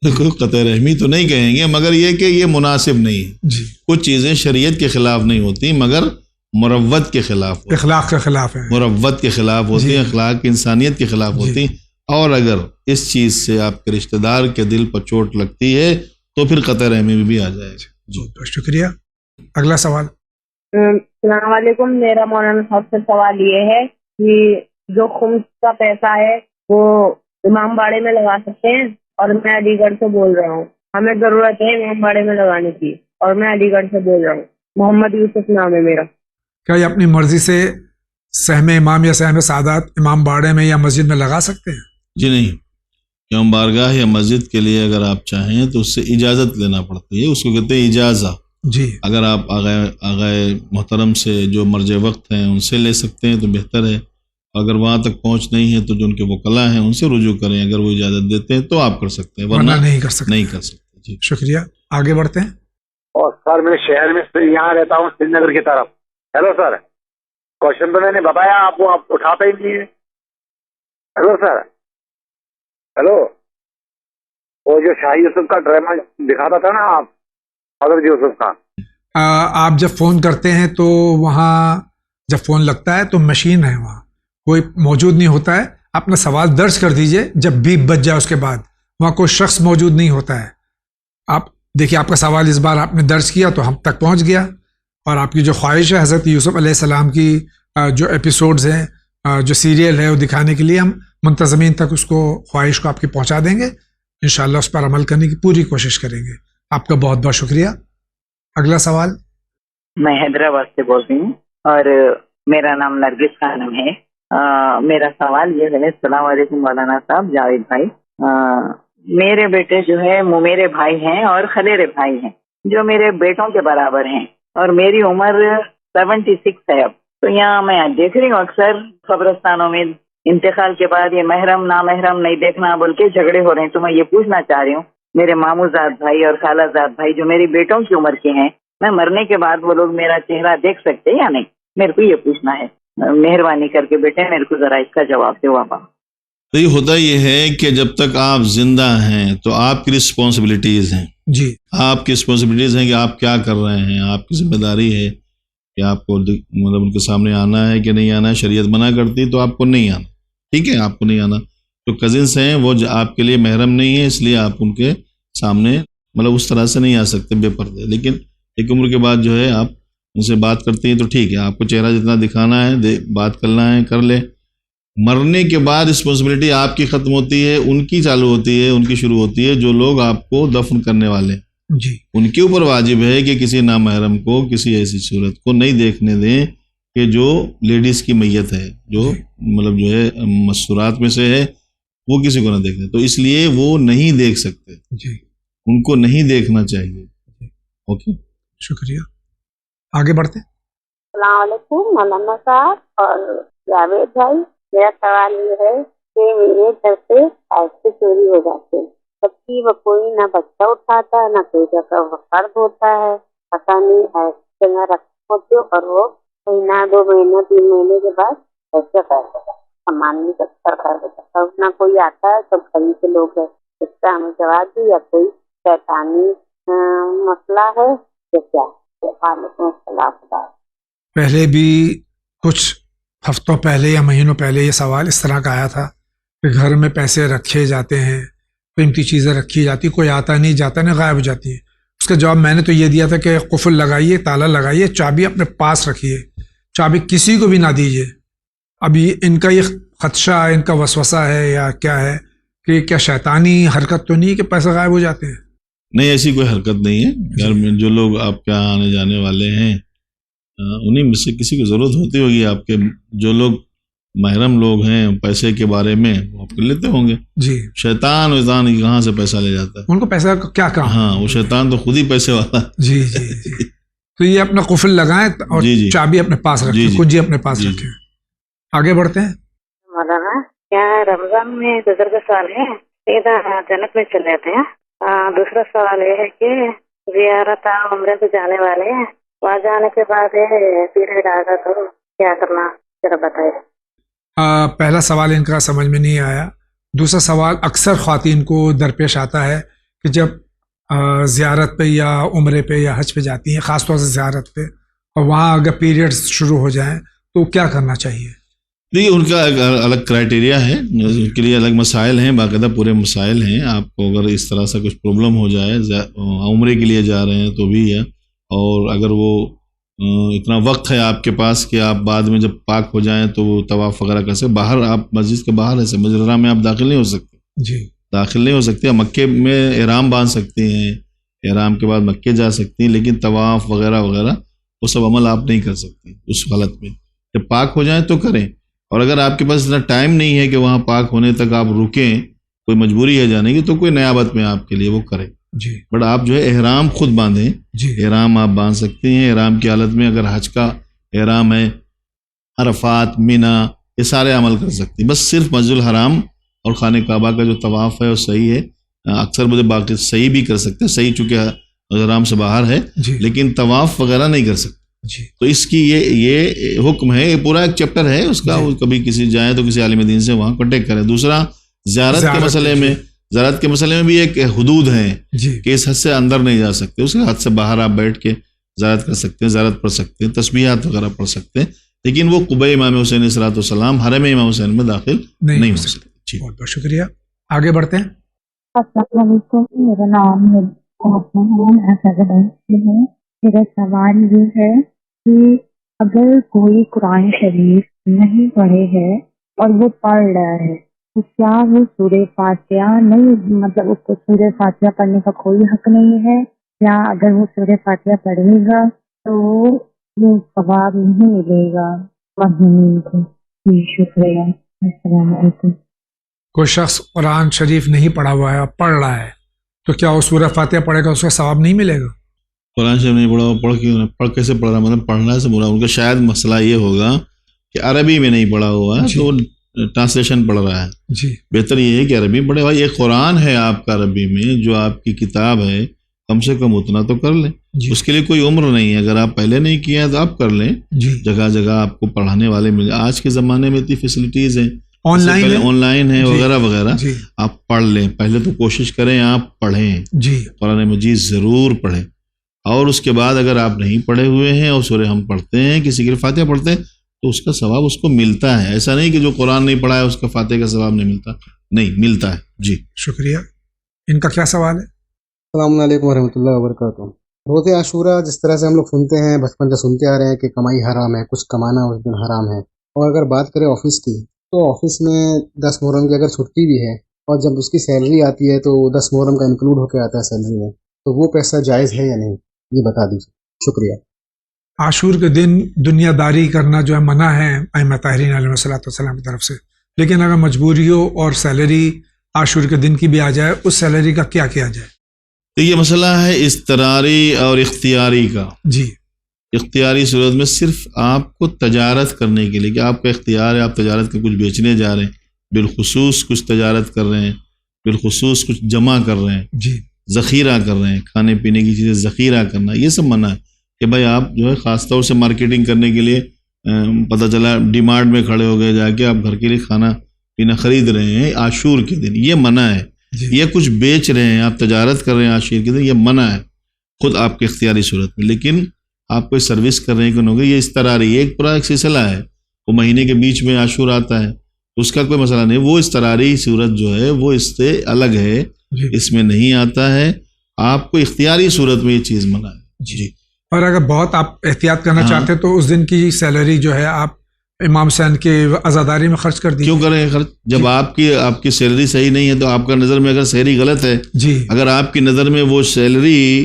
کوئی قطع رحمی تو نہیں کہیں گے، مگر یہ کہ یہ مناسب نہیں ہے. جی کچھ چیزیں شریعت کے خلاف نہیں ہوتی مگر مروت کے خلاف ہوتی، اخلاق کے خلاف ہے. مروت کے خلاف ہوتی ہیں، اخلاق کی انسانیت کے خلاف ہوتی ہیں. اور اگر اس چیز سے آپ کے رشتہ دار کے دل پر چوٹ لگتی ہے تو پھر قطع رحمی بھی آ جائے گا. جی بہت شکریہ. اگلا سوال. السلام علیکم. میرا مولانا صاحب سے سوال یہ ہے کہ جو خمس کا پیسہ ہے وہ امام باڑے میں لگا سکتے ہیں؟ اور میں علی گڑھ سے بول رہا ہوں، ہمیں ضرورت ہے امام باڑے میں لگانے کی، اور میں علی گڑھ سے بول رہا ہوں. محمد یوسف نام ہے میرا. کیا یہ اپنی مرضی سے سہم امام یا سہم سعادت امام باڑے میں یا مسجد میں لگا سکتے ہیں؟ جی نہیں، امام بارگاہ یا مسجد کے لیے اگر آپ چاہیں تو اس سے اجازت لینا پڑتی ہے، اس کو کہتے ہیں اجازہ. جی اگر آپ آغائے محترم سے جو مرجع وقت ہیں ان سے لے سکتے ہیں تو بہتر ہے. اگر وہاں تک پہنچ نہیں ہے تو جو ان کے وکلاء ہیں ان سے رجوع کریں، اگر وہ اجازت دیتے ہیں تو آپ کر سکتے ہیں، ورنہ نہیں کر سکتے. نہیں کر سکتے. جی شکریہ. آگے بڑھتے ہیں. اور سر میں شہر میں یہاں رہتا ہوں سری نگر کی طرف. ہیلو سر، کوشچن تو میں نے بتایا آپ کو، آپ اٹھاتے ہی نہیں ہے. ہیلو سر، ہیلو، وہ جو شاہ یوسف کا ڈرامہ دکھاتا تھا نا آپ، حضرت یوسف کا، آپ جب فون کرتے ہیں تو وہاں جب فون لگتا ہے تو مشین ہے، وہاں کوئی موجود نہیں ہوتا ہے. اپنا سوال درج کر دیجئے، جب بیپ بج جائے اس کے بعد وہاں کوئی شخص موجود نہیں ہوتا ہے. آپ دیکھیے آپ کا سوال اس بار آپ نے درج کیا تو ہم تک پہنچ گیا، اور آپ کی جو خواہش ہے حضرت یوسف علیہ السلام کی جو ایپیسوڈز ہیں، جو سیریل ہے وہ دکھانے کے لیے ہم منتظمین تک اس کو خواہش کو آپ کی پہنچا دیں گے. انشاءاللہ اس پر عمل کرنے کی پوری کوشش کریں گے. آپ کا بہت بہت شکریہ. اگلا سوال. میں حیدرآباد سے بول رہی ہوں اور میرا نام نرگس خانم ہے. میرا سوال یہ ہے، السلام علیکم مولانا صاحب، جاوید بھائی. میرے بیٹے جو ہے میرے بھائی ہیں اور خلیرے بھائی ہیں جو میرے بیٹوں کے برابر ہیں، اور میری عمر 76 ہے اب. تو یہاں میں دیکھ رہی ہوں اکثر قبرستانوں میں انتقال کے بعد یہ محرم نامحرم نہیں دیکھنا بول کے جھگڑے ہو رہے ہیں. تو میں یہ پوچھنا چاہ رہی ہوں، میرے ماموں زاد بھائی اور خالہ زاد بھائی جو میری بیٹوں کی عمر کے ہیں، میں مرنے کے بعد وہ لوگ میرا چہرہ دیکھ سکتے یا نہیں؟ میرے کو یہ پوچھنا ہے. مہربانی کر کے بیٹے میرے کو ذرا اس کا جواب دے. بابا تو یہ ہوتا یہ ہے کہ جب تک آپ زندہ ہیں تو آپ کی رسپانسبلٹیز ہیں. جی آپ کی رسپانسبلٹیز ہیں کہ آپ کیا کر رہے ہیں، آپ کی ذمہ داری ہے کہ آپ کو مطلب ان کے سامنے آنا ہے کہ نہیں آنا ہے. شریعت منع کرتی تو آپ کو نہیں آنا، ٹھیک ہے، آپ کو نہیں آنا. جو کزنس ہیں وہ آپ کے لیے محرم نہیں ہے، اس لیے آپ ان کے سامنے مطلب اس طرح سے نہیں آ سکتے بے پردے. لیکن ایک عمر کے بعد جو ہے آپ ان سے بات کرتے ہیں تو ٹھیک ہے، آپ کو چہرہ جتنا دکھانا ہے بات کرنا ہے کر لے. مرنے کے بعد رسپانسبلٹی آپ کی ختم ہوتی ہے، ان کی چالو ہوتی ہے، ان کی شروع ہوتی ہے. جو لوگ آپ کو دفن کرنے والے جی ان کے اوپر واجب ہے کہ کسی نامحرم کو کسی ایسی صورت کو نہیں دیکھنے دیں کہ جو لیڈیز کی میت ہے، جو مطلب جو ہے مسورات میں سے ہے، وہ کسی کو نہ دیکھنے. تو اس لیے وہ نہیں دیکھ سکتے، جی ان کو نہیں دیکھنا چاہیے. اوکے شکریہ. آگے بڑھتے ہیں. السلام علیکم مولانا صاحب اور جاوید بھائی. میرا سوال یہ ہے کہ میرے گھر سے پیسے چوری ہو جاتے ہیں، جبکہ وہ کوئی نہ بچہ اٹھاتا ہے نہ کوئی جگہ وہ فرد ہوتا ہے. پتا نہیں ایسے جگہ رکھتے ہوتے اور وہ مہینہ 2 مہینے 3 مہینے کے بعد ایسے پیسے سامان نہیں کر دیتا. نہ کوئی آتا ہے سب کہیں سے لوگ ہے. اس کا ہمیں جواب دی یا کوئی شیطانی مسئلہ ہے یا کیا؟ وعلیکم السلام. پہلے بھی کچھ ہفتوں پہلے یا مہینوں پہلے یہ سوال اس طرح کا آیا تھا کہ گھر میں پیسے رکھے جاتے ہیں، قیمتی چیزیں رکھی جاتی، کوئی آتا نہیں جاتا نہیں، غائب ہو جاتی ہیں. اس کا جواب میں نے تو یہ دیا تھا کہ قفل لگائیے، تالا لگائیے، چابی اپنے پاس رکھیے، چابی کسی کو بھی نہ دیجیے. اب ان کا یہ خدشہ، ان کا وسوسہ ہے یا کیا ہے کہ کیا شیطانی حرکت تو نہیں کہ پیسے غائب ہو جاتے ہیں؟ نہیں، ایسی کوئی حرکت نہیں ہے. گھر میں جو لوگ آپ کے یہاں آنے جانے والے ہیں انہیں میں سے کسی کو ضرورت ہوتی ہوگی. آپ کے جو لوگ محرم لوگ ہیں پیسے کے بارے میں وہ آپ کو لیتے ہوں گے. جی شیطان کہاں سے پیسہ لے جاتا ہے؟ ان کو پیسہ کیا کام؟ ہاں، وہ شیطان تو خود ہی پیسے والا. جی جی جی. تو یہ اپنا قفل لگائیں اور چابی اپنے پاس رکھیں، کنجی اپنے پاس رکھیں. آگے بڑھتے ہیں. مولانا کیا رمضان میں بزرگ سال ہے سیدھا جنت میں چلے جاتے ہیں؟ دوسرا سوال یہ ہے کہ زیارت عمرے پہ جانے والے ہیں، وہاں جانے کے بعد پیریڈ آ گا تو کیا کرنا؟ ذرا بتائیں. پہلا سوال ان کا سمجھ میں نہیں آیا. دوسرا سوال اکثر خواتین کو درپیش آتا ہے کہ جب زیارت پہ یا عمرے پہ یا حج پہ جاتی ہیں، خاص طور سے زیارت پہ، اور وہاں اگر پیریڈز شروع ہو جائیں تو کیا کرنا چاہیے؟ دیکھیے ان کا الگ کرائٹیریا ہے، اس کے لیے الگ مسائل ہیں، باقاعدہ پورے مسائل ہیں. آپ کو اگر اس طرح سے کچھ پرابلم ہو جائے، عمرے کے لیے جا رہے ہیں تو بھی ہے، اور اگر وہ اتنا وقت ہے آپ کے پاس کہ آپ بعد میں جب پاک ہو جائیں تو وہ طواف وغیرہ کر سکتے. باہر آپ مسجد کے باہر ایسے مسجد الحرام میں آپ داخل نہیں ہو سکتے، جی داخل نہیں ہو سکتے. مکے میں احرام باندھ سکتے ہیں، احرام کے بعد مکے جا سکتی ہیں، لیکن طواف وغیرہ وغیرہ وہ سب عمل آپ نہیں کر سکتی اس حالت میں. جب پاک ہو جائیں تو کریں، اور اگر آپ کے پاس اتنا ٹائم نہیں ہے کہ وہاں پاک ہونے تک آپ رکیں، کوئی مجبوری ہے جانے کی، تو کوئی نیابت میں آپ کے لیے وہ کریں. جی بٹ آپ جو ہے احرام خود باندھیں. جی احرام آپ باندھ سکتے ہیں. احرام کی حالت میں اگر حج کا احرام ہے، عرفات، مینا، یہ سارے عمل کر سکتے ہیں. بس صرف مسجد الحرام اور خانہ کعبہ کا جو طواف ہے وہ صحیح ہے. اکثر مجھے باقی صحیح بھی کر سکتے ہیں، صحیح چونکہ حرام سے باہر ہے، جی لیکن طواف وغیرہ نہیں کر سکتے. جی تو اس کی یہ حکم ہے، یہ پورا ایک چیپٹر ہے اس کا. کبھی کسی جائیں تو کسی عالم دین سے وہاں کانٹیکٹ کریں. دوسرا زیارت کے مسئلے میں، زیارت کے مسئلے میں بھی ایک حدود ہیں کہ اس حد سے اندر نہیں جا سکتے، اس کے حد سے باہر آپ بیٹھ کے زیارت کر سکتے ہیں، زیارت پڑھ سکتے ہیں، تسبیحات وغیرہ پڑھ سکتے ہیں، لیکن وہ قبہ امام حسین علیہ السلام حرم امام حسین میں داخل نہیں ہو سکتے. بہت بہت شکریہ. آگے بڑھتے ہیں. السلام علیکم، میرا نام ہے. میرا سوال یہ ہے کہ اگر کوئی قرآن شریف نہیں پڑھے ہے اور وہ پڑھ رہا ہے تو کیا وہ سورہ فاتحہ نہیں، مطلب اس کو سورہ فاتحہ پڑھنے کا کوئی حق نہیں ہے، یا اگر وہ سورہ فاتحہ پڑھے گا تو وہ ثواب نہیں ملے گا؟ جی شکریہ. السلام علیکم. کوئی شخص قرآن شریف نہیں پڑھا ہوا ہے اور پڑھ رہا ہے تو کیا وہ سورہ فاتحہ پڑھے گا، اس کا ثواب نہیں ملے گا؟ قرآن شریف نہیں پڑھا، پڑھ کیوں پڑھ کیسے پڑھ رہا؟ مطلب پڑھنا سے مراد ان کا شاید مسئلہ یہ ہوگا کہ عربی میں نہیں پڑھا ہوا ہے، تو ٹرانسلیشن پڑھ رہا ہے. جی بہتر یہ ہے کہ عربی پڑھے. بھائی یہ قرآن ہے آپ کا عربی میں، جو آپ کی کتاب ہے، کم سے کم اتنا تو کر لیں. اس کے لیے کوئی عمر نہیں ہے. اگر آپ پہلے نہیں کیا تو آپ کر لیں. جگہ جگہ آپ کو پڑھانے والے مل. آج کے زمانے میں اتنی فیسلٹیز ہیں، آن لائن ہے وغیرہ وغیرہ. آپ پڑھ لیں. پہلے تو کوشش کریں آپ پڑھیں، قرآن مجید ضرور پڑھیں. اور اس کے بعد اگر آپ نہیں پڑھے ہوئے ہیں اور سورہ ہم پڑھتے ہیں، کسی کے لیے فاتحہ پڑھتے ہیں، تو اس کا ثواب اس کو ملتا ہے. ایسا نہیں کہ جو قرآن نہیں پڑھا ہے اس کا فاتحہ کا ثواب نہیں ملتا، نہیں ملتا ہے. جی شکریہ. ان کا کیا سوال ہے؟ السلام علیکم ورحمۃ اللہ وبرکاتہ. روزہ عاشورہ جس طرح سے ہم لوگ سنتے ہیں، بچپن سے سنتے آ رہے ہیں کہ کمائی حرام ہے، کچھ کمانا اس دن حرام ہے. اور اگر بات کریں آفس کی، تو آفس میں 10 محرم کی اگر چھٹی بھی ہے اور جب اس کی سیلری آتی ہے تو 10 محرم کا انکلوڈ ہو کے آتا ہے سیلری میں، تو وہ پیسہ جائز ہے یا نہیں، یہ بتا دیجیے. شکریہ. عاشور کے دن دنیا داری کرنا جو ہے منع ہے ائمہ طاہرین علیہ السلام کی طرف سے، لیکن اگر مجبوری ہو اور سیلری عاشور کے دن کی بھی آ جائے، اس سیلری کا کیا کیا جائے؟ تو یہ مسئلہ ہے اضطراری اور اختیاری کا. جی اختیاری صورت میں صرف آپ کو تجارت کرنے کے لیے، کہ آپ کا اختیار ہے، آپ تجارت کے کچھ بیچنے جا رہے ہیں، بالخصوص کچھ تجارت کر رہے ہیں، بالخصوص کچھ جمع کر رہے ہیں، جی ذخیرہ کر رہے ہیں، کھانے پینے کی چیزیں ذخیرہ کرنا، یہ سب منع ہے. کہ بھائی آپ جو ہے خاص طور سے مارکیٹنگ کرنے کے لیے پتہ چلا ڈی مارٹ میں کھڑے ہو گئے، جا کے آپ گھر کے لیے کھانا پینا خرید رہے ہیں عاشور کے دن، یہ منع ہے. یہ کچھ بیچ رہے ہیں، آپ تجارت کر رہے ہیں عاشور کے دن، یہ منع ہے خود آپ کے اختیاری صورت میں. لیکن آپ کوئی سروس کر رہے ہیں کہ نہ، یہ اضطراری ایک پورا ایک سلسلہ ہے. وہ مہینے کے بیچ میں عاشور آتا ہے، اس کا کوئی مسئلہ نہیں. وہ اضطراری صورت جو ہے وہ اس سے الگ ہے، اس میں نہیں آتا ہے. آپ کو اختیاری صورت میں یہ چیز منع ہے. جی. اور اگر بہت آپ احتیاط کرنا چاہتے ہیں تو اس دن کی سیلری جو ہے آپ امام حسین کے عزاداری میں خرچ کر دیجیے. کیوں کریں خرچ؟ جب آپ کی سیلری صحیح نہیں ہے تو آپ کا نظر میں اگر سیلری غلط ہے، اگر آپ کی نظر میں وہ سیلری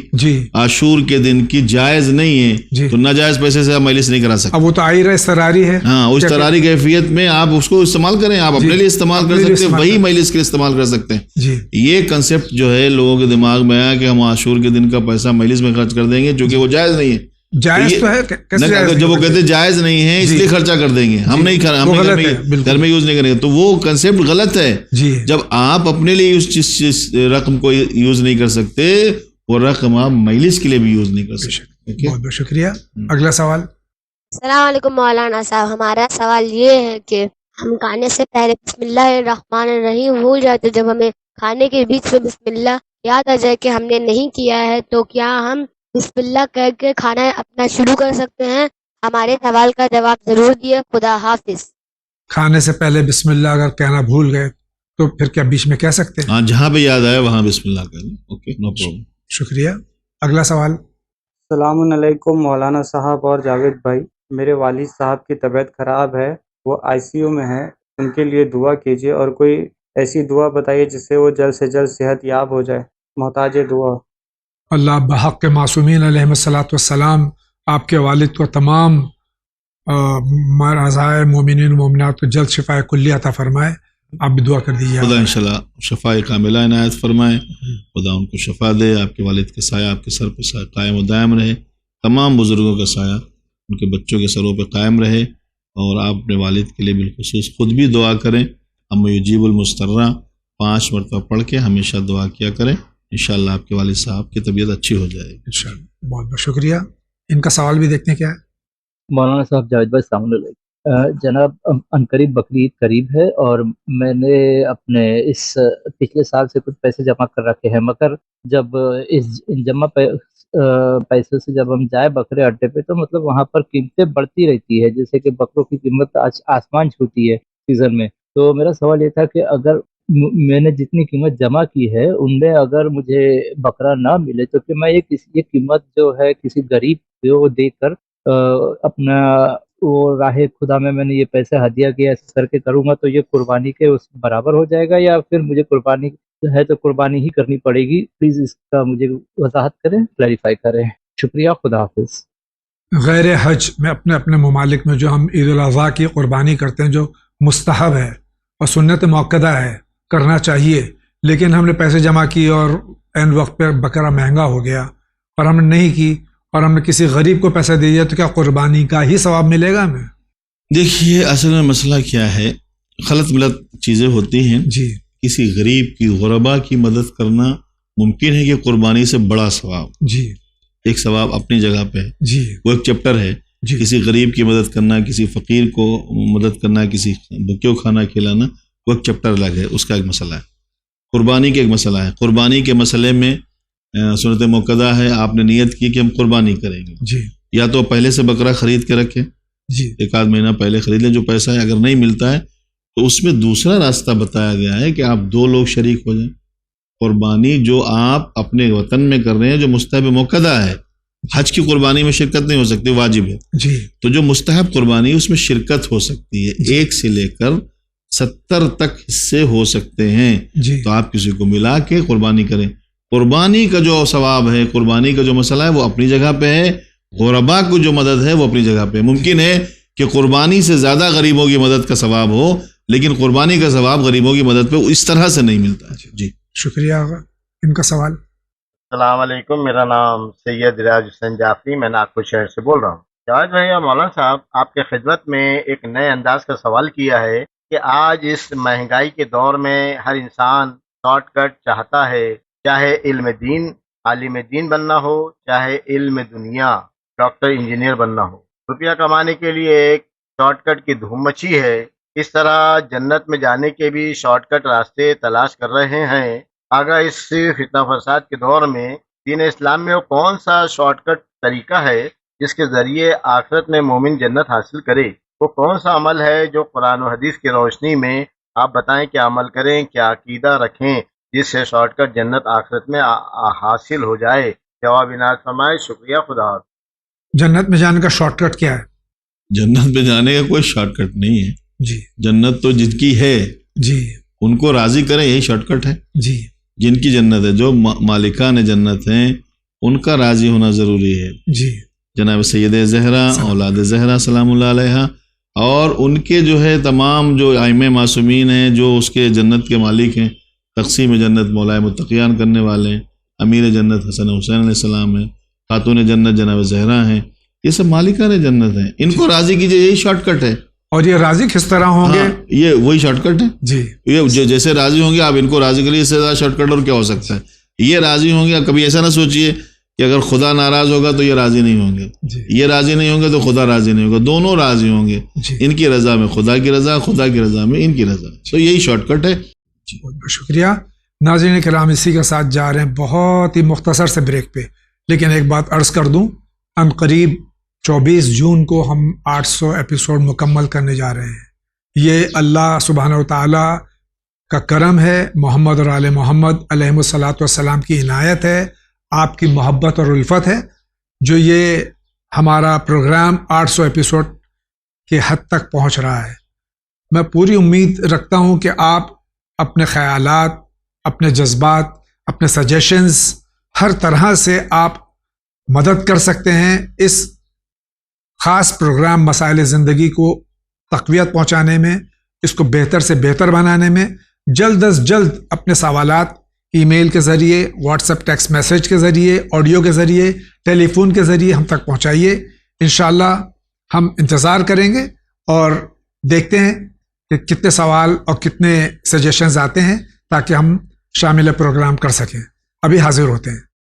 عاشور کے دن کی جائز نہیں ہے تو ناجائز پیسے سے آپ مجلس نہیں کرا سکتے. اب وہ تو آئی رہا اضطراری ہے. ہاں، اس اضطراری کیفیت میں آپ اس کو استعمال کریں. آپ اپنے لیے استعمال کر سکتے ہیں، وہی مجلس کے لیے استعمال کر سکتے ہیں. یہ کنسیپٹ جو ہے لوگوں کے دماغ میں آیا کہ ہم عاشور کے دن کا پیسہ مجلس میں خرچ کر دیں گے، چونکہ وہ جائز نہیں ہے. جائز تو ہے، جب وہ کہتے جائز نہیں ہے اس لیے خرچہ کر دیں گے، ہم نہیں گھر میں یوز نہیں کریں گے، تو وہ کنسیپٹ غلط ہے. جب آپ اپنے لیے اس رقم کو یوز نہیں کر سکتے، وہ رقم آپ مجلس کے لیے بھی یوز نہیں کر سکتے. بہت بہت شکریہ. اگلا سوال. السلام علیکم مولانا صاحب. ہمارا سوال یہ ہے کہ ہم کھانے سے پہلے بسم اللہ الرحمن الرحیم بھول جاتے. جب ہمیں کھانے کے بیچ میں بسم اللہ یاد آ جائے کہ ہم نے نہیں کیا ہے تو کیا ہم بسم اللہ کہہ کے کھانا اپنا شروع کر سکتے ہیں؟ ہمارے سوال کا جواب ضرور دیے. خدا حافظ. کھانے سے پہلے بسم اللہ اگر کہنا بھول گئے تو پھر کیا بیچ میں کہہ سکتے ہیں؟ ہاں جہاں پہ یاد آئے وہاں بسم اللہ کہہ لیں. Okay no problem. شکریہ. اگلا سوال. السلام علیکم مولانا صاحب اور جاوید بھائی. میرے والد صاحب کی طبیعت خراب ہے, وہ ICU میں ہے. ان کے لیے دعا کیجیے اور کوئی ایسی دعا بتائیے جس سے وہ جلد سے جلد صحت یاب ہو جائے. محتاج دعا. اللہ بحق کے معصومین علیہ الصلاۃ والسلام آپ کے والد کو تمام مرضائے مومنین و مومنات کو جلد شفا کلی عطا فرمائے. آپ بھی دعا کر دیجیے. خدا انشاءاللہ شفا کاملہ عنایت فرمائے. خدا ان کو شفا دے. آپ کے والد کا سایہ آپ کے سر پہ قائم و دائم رہے. تمام بزرگوں کا سایہ ان کے بچوں کے سروں پہ قائم رہے. اور آپ اپنے والد کے لیے بالخصوص خود بھی دعا کریں. اما یجیب المسترہ 5 مرتبہ پڑھ کے ہمیشہ دعا کیا کریں. انشاءاللہ آپ کے والد صاحب کی طبیعت اچھی ہو جائے گی انشاءاللہ. بہت بہت شکریہ. ان کا سوال بھی دیکھتے ہیں کیا ہے. مولانا صاحب جاوید بھائی السلام علیکم. جناب عنقریب بقرعید عید قریب ہے اور میں نے اپنے اس پچھلے سال سے کچھ پیسے جمع کر رکھے ہیں, مگر جب اس جمع پیسے سے جب ہم جائے بکرے اڈے پہ تو مطلب وہاں پر قیمتیں بڑھتی رہتی ہے, جیسے کہ بکروں کی قیمت آج آسمان چھوتی ہے سیزن میں. تو میرا سوال یہ تھا کہ اگر میں نے جتنی قیمت جمع کی ہے ان میں اگر مجھے بکرا نہ ملے تو کہ میں یہ قیمت جو ہے کسی غریب کو دے کر اپنا وہ راہ خدا میں نے یہ پیسے ہدیہ کیا ایسے کر کے کروں گا تو یہ قربانی کے اس برابر ہو جائے گا, یا پھر مجھے قربانی ہے تو قربانی ہی کرنی پڑے گی؟ پلیز اس کا مجھے وضاحت کریں, کلیریفائی کریں. شکریہ. خدا حافظ. غیر حج میں اپنے ممالک میں جو ہم عید الاضحیٰ کی قربانی کرتے ہیں جو مستحب ہے اور سنت موقدہ ہے, کرنا چاہیے, لیکن ہم نے پیسے جمع کی اور عین وقت پہ بکرا مہنگا ہو گیا اور ہم نے نہیں کی اور ہم نے کسی غریب کو پیسہ دے دیا تو کیا قربانی کا ہی ثواب ملے گا ہمیں؟ دیکھیے اصل میں مسئلہ کیا ہے, خلط ملت چیزیں ہوتی ہیں. جی. کسی غریب کی غربا کی مدد کرنا ممکن ہے کہ قربانی سے بڑا ثواب. جی. ایک ثواب اپنی جگہ پہ ہے. جی. وہ ایک چیپٹر ہے. جی. کسی غریب کی مدد کرنا, کسی فقیر کو مدد کرنا, کسی بھوکے کو کھانا کھلانا, وہ ایک چیپٹر الگ ہے, اس کا ایک مسئلہ ہے. قربانی کا ایک مسئلہ ہے. قربانی کے مسئلے میں سنت موقدہ ہے, آپ نے نیت کی کہ ہم قربانی کریں گے. جی. یا تو پہلے سے بکرا خرید کے رکھیں. جی. 1 مہینہ پہلے خرید لیں جو پیسہ ہے. اگر نہیں ملتا ہے تو اس میں دوسرا راستہ بتایا گیا ہے کہ آپ 2 لوگ شریک ہو جائیں. قربانی جو آپ اپنے وطن میں کر رہے ہیں جو مستحب موقدہ ہے, حج کی قربانی میں شرکت نہیں ہو سکتی, واجب ہے. جی. تو جو مستحب قربانی اس میں شرکت ہو سکتی ہے. 1 سے لے کر 70 تک حصے ہو سکتے ہیں. جی. تو آپ کسی کو ملا کے قربانی کریں. قربانی کا جو ثواب ہے, قربانی کا جو مسئلہ ہے وہ اپنی جگہ پہ ہے. غربا کو جو مدد ہے وہ اپنی جگہ پہ. ممکن ہے کہ قربانی سے زیادہ غریبوں کی مدد کا ثواب ہو, لیکن قربانی کا ثواب غریبوں کی مدد پہ اس طرح سے نہیں ملتا ہے. جی. شکریہ. ان کا سوال. السلام علیکم. میرا نام سید راج حسین جعفری, میں ناگپور شہر سے بول رہا ہوں. جاوید بھائی اور مولانا صاحب, آپ کے خدمت میں ایک نئے انداز کا سوال کیا ہے کہ آج اس مہنگائی کے دور میں ہر انسان شارٹ کٹ چاہتا ہے, چاہے علم دین عالم دین بننا ہو, چاہے علم دنیا ڈاکٹر انجینئر بننا ہو. روپیہ کمانے کے لیے ایک شارٹ کٹ کی دھوم مچی ہے. اس طرح جنت میں جانے کے بھی شارٹ کٹ راستے تلاش کر رہے ہیں. آگا اس فتنہ فساد کے دور میں دین اسلام میں وہ کون سا شارٹ کٹ طریقہ ہے جس کے ذریعے آخرت میں مومن جنت حاصل کرے؟ وہ کون سا عمل ہے جو قرآن و حدیث کی روشنی میں آپ بتائیں کیا عمل کریں, کیا عقیدہ رکھیں جس سے شارٹ کٹ جنت آخرت میں حاصل ہو جائے؟ جواب عنایت فرمائے. شکریہ. خدا. جنت میں جانے کا شارٹ کٹ کیا ہے؟ جنت میں جانے کا کوئی شارٹ کٹ نہیں ہے. جی. جنت تو جن کی ہے جی ان کو راضی کریں, یہی شارٹ کٹ ہے. جی. جن کی جنت ہے, جو مالکان جنت ہیں, ان کا راضی ہونا ضروری ہے. جی. جناب سید زہرا اولاد زہرا سلام اللہ علیہ اور ان کے جو ہے تمام جو ائمہ معصومین ہیں جو اس کے جنت کے مالک ہیں, تقسیم جنت مولائے متقیان کرنے والے ہیں, امیر جنت حسن حسین علیہ السلام ہیں, خاتون جنت جناب زہرا ہیں, یہ سب مالکان جنت ہیں. ان کو راضی کیجئے, یہی شارٹ کٹ ہے. اور یہ راضی کس طرح ہوں گے؟ یہ وہی شارٹ کٹ ہے. جی. یہ جیسے راضی ہوں گے آپ ان کو راضی کریے, اس سے زیادہ شارٹ کٹ اور کیا ہو سکتا ہے. یہ راضی ہوں گے, کبھی ایسا نہ سوچئے کہ اگر خدا ناراض ہوگا تو یہ راضی نہیں ہوں گے، یہ راضی نہیں ہوں گے تو خدا راضی نہیں ہوگا، دونوں راضی ہوں گے، ان کی رضا میں خدا کی رضا، خدا کی رضا میں ان کی رضا، تو یہی شارٹ کٹ ہے۔ بہت بہت شکریہ ناظرین کرام، اسی کے ساتھ جا رہے ہیں بہت ہی مختصر سے بریک پہ، لیکن ایک بات عرض کر دوں، ان قریب 24 جون کو ہم 800 ایپیسوڈ مکمل کرنے جا رہے ہیں۔ یہ اللہ سبحانہ و تعالی کا کرم ہے، محمد اور آل محمد علیہ الصلاۃ والسلام کی عنایت ہے، آپ کی محبت اور الفت ہے، جو یہ ہمارا پروگرام 800 ایپیسوڈ کے حد تک پہنچ رہا ہے۔ میں پوری امید رکھتا ہوں کہ آپ اپنے خیالات، اپنے جذبات، اپنے سجیشنز، ہر طرح سے آپ مدد کر سکتے ہیں اس خاص پروگرام مسائل زندگی کو تقویت پہنچانے میں، اس کو بہتر سے بہتر بنانے میں۔ جلد از جلد اپنے سوالات ای میل کے ذریعے، واٹس ایپ ٹیکسٹ میسیج کے ذریعے، آڈیو کے ذریعے، ٹیلی فون کے ذریعے ہم تک پہنچائیے۔ انشاءاللہ ہم انتظار کریں گے اور دیکھتے ہیں کہ کتنے سوال اور کتنے سجیشنز آتے ہیں تاکہ ہم شامل پروگرام کر سکیں۔ ابھی حاضر ہوتے ہیں۔